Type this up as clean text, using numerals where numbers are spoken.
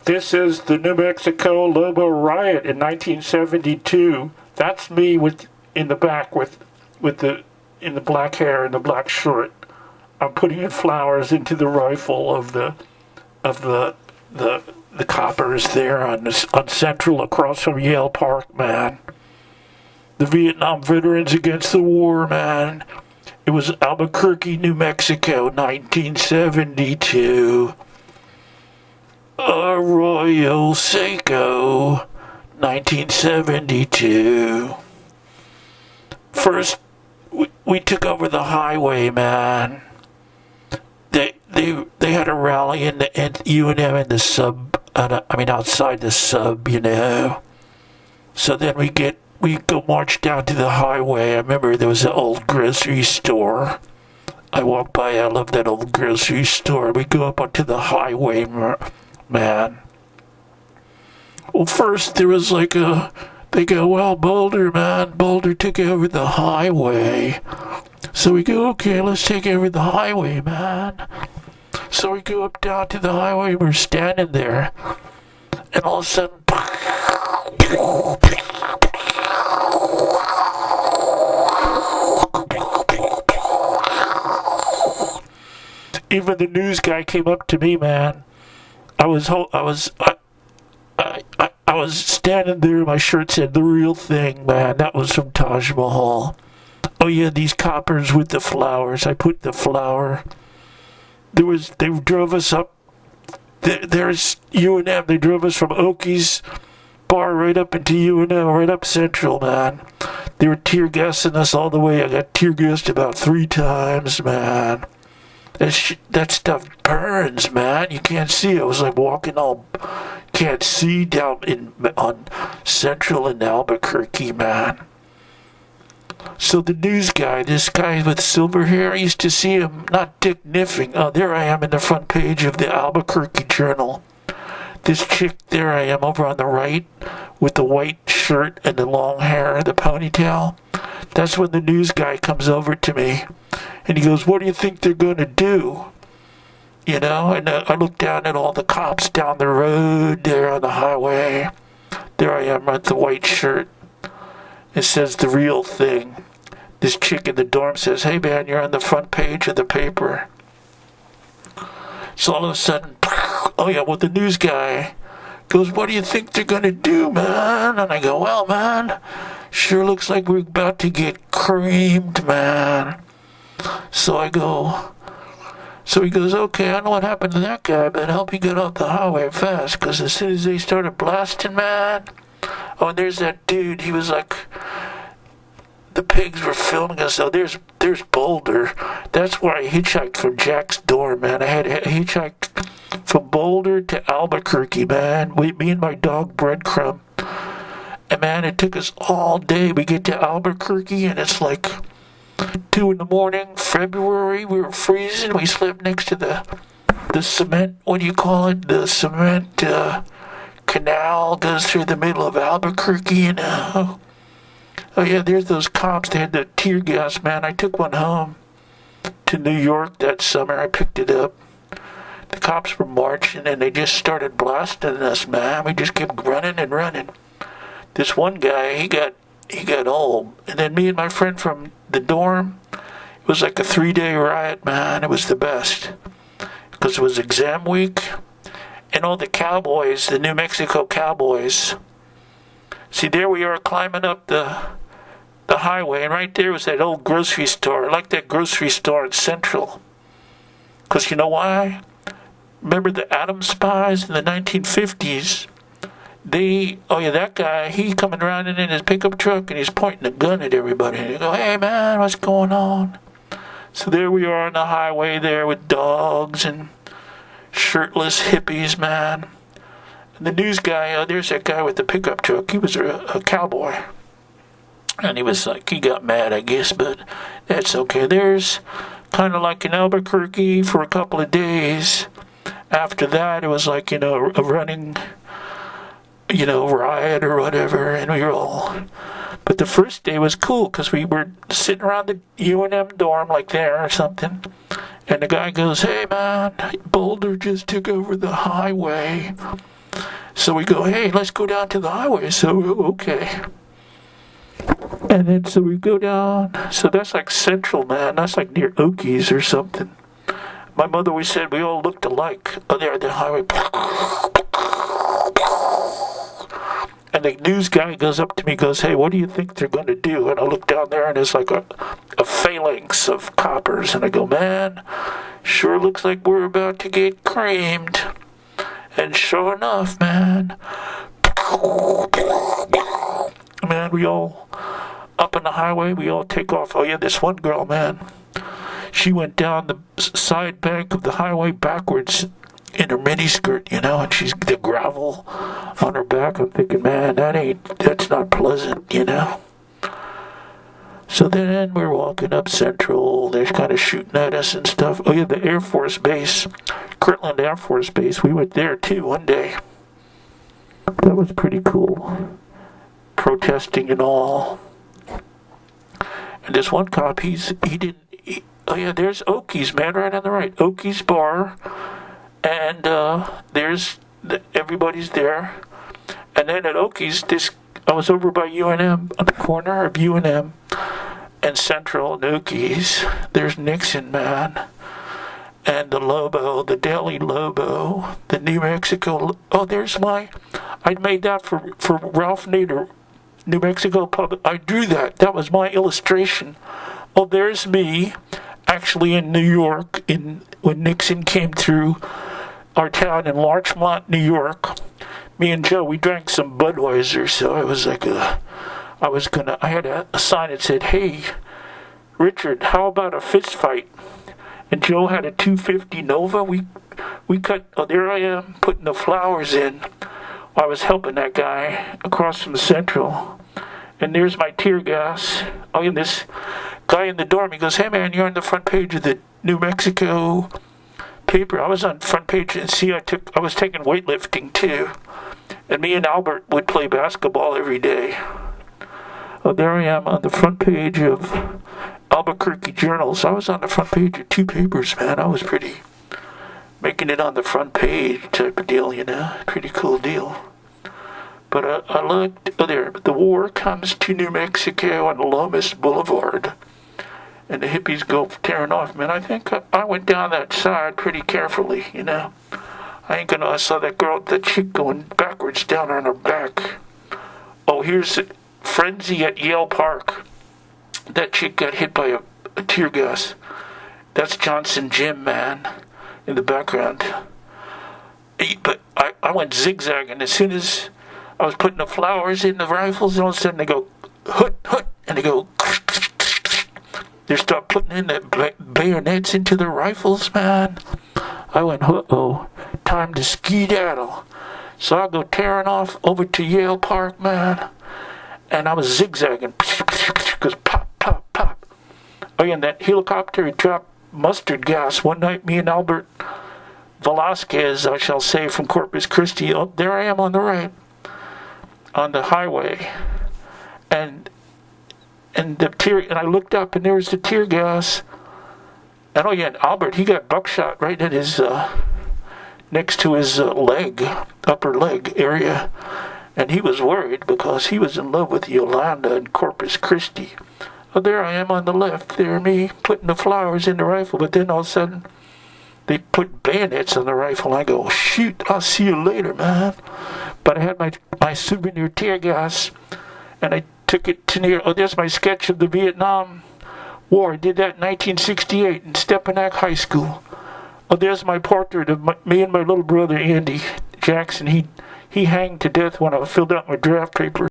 This is the New Mexico Lobo riot in 1972. That's me in the back with in the black hair and the black shirt. I'm putting in flowers into the rifle of the coppers there on Central across from Yale Park, man. The Vietnam veterans against the war, man. It was Albuquerque, New Mexico, 1972. Arroyo Seco, 1972. First, we took over the highway, man. They had a rally in the UNM in the sub. Outside the sub, you know. So then we go march down to the highway. I remember there was an old grocery store. I walked by. I love that old grocery store. We go up onto the highway, man. Well, first there was they go, well, Boulder, man. Boulder took over the highway. So we go, okay, let's take over the highway, man. So we go up down to the highway. We're standing there. And all of a sudden, even the news guy came up to me, man. I was standing there. My shirt said "The Real Thing," man. That was from Taj Mahal. Oh yeah, these coppers with the flowers. I put the flower. They drove us up. There's UNM. They drove us from Okies Bar right up into UNM, right up Central, man. They were tear gassing us all the way. I got tear gassed about 3 times, man. That stuff burns, man. You can't see. I was like walking can't see down on Central in Albuquerque, man. So the news guy, this guy with silver hair, I used to see him, not Dick Niffing. Oh, there I am in the front page of the Albuquerque Journal. This chick, there I am over on the right with the white shirt and the long hair, the ponytail. That's when the news guy comes over to me and he goes, "What do you think they're going to do?" You know, and I look down at all the cops down the road there on the highway. There I am with the white shirt. It says "The Real Thing." This chick in the dorm says, "Hey man, you're on the front page of the paper." So all of a sudden, oh yeah, well the news guy goes, "What do you think they're gonna do, man?" And I go, "Well, man, sure looks like we're about to get creamed, man." So he goes, "Okay, I don't know what happened to that guy, but I hope he got off the highway fast, because as soon as they started blasting, man." Oh, and there's that dude. He was like, the pigs were filming us. Oh, there's Boulder. That's where I hitchhiked from Jack's dorm, man. I had hitchhiked from Boulder to Albuquerque, man. Me and my dog Breadcrumb. And man, it took us all day. We get to Albuquerque and it's like 2 a.m, February. We were freezing. We slept next to the cement, what do you call it? The cement, canal goes through the middle of Albuquerque, you know. Oh yeah, there's those cops. They had the tear gas, man. I took one home to New York that summer. I picked it up. The cops were marching and they just started blasting us, man. We just kept running and running. This one guy, he got old. And then me and my friend from the dorm, it was like a 3-day riot, man. It was the best. Because it was exam week. And all the cowboys, the New Mexico cowboys. See, there we are climbing up the highway, and right there was that old grocery store. I like that grocery store in Central. Because you know why? Remember the Atom spies in the 1950s? That guy, he coming around in his pickup truck, and he's pointing a gun at everybody. And they go, "Hey, man, what's going on?" So there we are on the highway there with dogs and shirtless hippies, man. And the news guy, there's that guy with the pickup truck. He was a cowboy. And he was like, he got mad, I guess, but that's okay. There's kind of like in Albuquerque for a couple of days. After that, it was like, a running, riot or whatever. And we were all... But the first day was cool because we were sitting around the UNM dorm like there or something. And the guy goes, "Hey, man, Boulder just took over the highway." So we go, hey, let's go down to the highway. So, okay. And then so we go down. So that's like Central, man. That's like near Okies or something. My mother always said we all looked alike. Oh, there, the highway. And the news guy goes up to me, goes, hey, what do you think they're going to do? And I look down there, and it's like a phalanx of coppers. And I go, man, sure looks like we're about to get creamed. And sure enough, man, we all up on the highway, we all take off. Oh, yeah, this one girl, man, she went down the side bank of the highway backwards in her miniskirt, and she's the gravel on her back. I'm thinking, man, that's not pleasant, So then we're walking up Central. They're kind of shooting at us and stuff. Oh, yeah, the Air Force Base, Kirtland Air Force Base. We went there, too, one day. That was pretty cool. Protesting and all. And this one cop, there's Okies, man, right on the right. Okies Bar. And everybody's there. And then at Okies, I was over by UNM, on the corner of UNM and Central and Okies. There's Nixon, man. And the Lobo, the Daily Lobo, the New Mexico. Oh, I made that for Ralph Nader, New Mexico Public. I drew that. That was my illustration. Oh, there's me, actually in New York, when Nixon came through our town in Larchmont, New York. Me and Joe, we drank some Budweiser, so I was like, I had a sign that said, hey, Richard, how about a fist fight? And Joe had a 250 Nova. We cut, there I am, putting the flowers in. I was helping that guy across from Central. And there's my tear gas. Oh, and this guy in the dorm, he goes, hey, man, you're on the front page of the New Mexico paper. I was on the front page, and see, I was taking weightlifting, too. And me and Albert would play basketball every day. Oh, there I am on the front page of Albuquerque Journals. I was on the front page of 2 papers, man. I was pretty making it on the front page type of deal, Pretty cool deal. But I looked, there, the war comes to New Mexico on Lomas Boulevard. And the hippies go tearing off, man. I think I went down that side pretty carefully, I saw that chick going backwards down on her back. Oh, here's a frenzy at Yale Park. That chick got hit by a tear gas. That's Johnson Jim, man, in the background. But I went zigzagging. As soon as I was putting the flowers in the rifles, and all of a sudden they go, hut, hut, and they go, they start putting in the bayonets into the rifles, man. I went, uh-oh, time to skedaddle. So I go tearing off over to Yale Park, man. And I was zigzagging. Goes pop, pop, pop. Oh, yeah, and that helicopter dropped mustard gas. One night, me and Albert Velasquez, I shall say, from Corpus Christi. Oh, there I am on the right, on the highway. And I looked up, and there was the tear gas. And oh yeah, Albert, he got buckshot right in his, next to his upper leg area. And he was worried because he was in love with Yolanda in Corpus Christi. Oh, there I am on the left, there me, putting the flowers in the rifle. But then all of a sudden, they put bayonets on the rifle. I go, shoot, I'll see you later, man. But I had my souvenir tear gas, and I took it to there's my sketch of the Vietnam War. I did that in 1968 in Stepanak High School. Oh, there's my portrait of me and my little brother Andy Jackson. He hanged to death when I filled out my draft paper.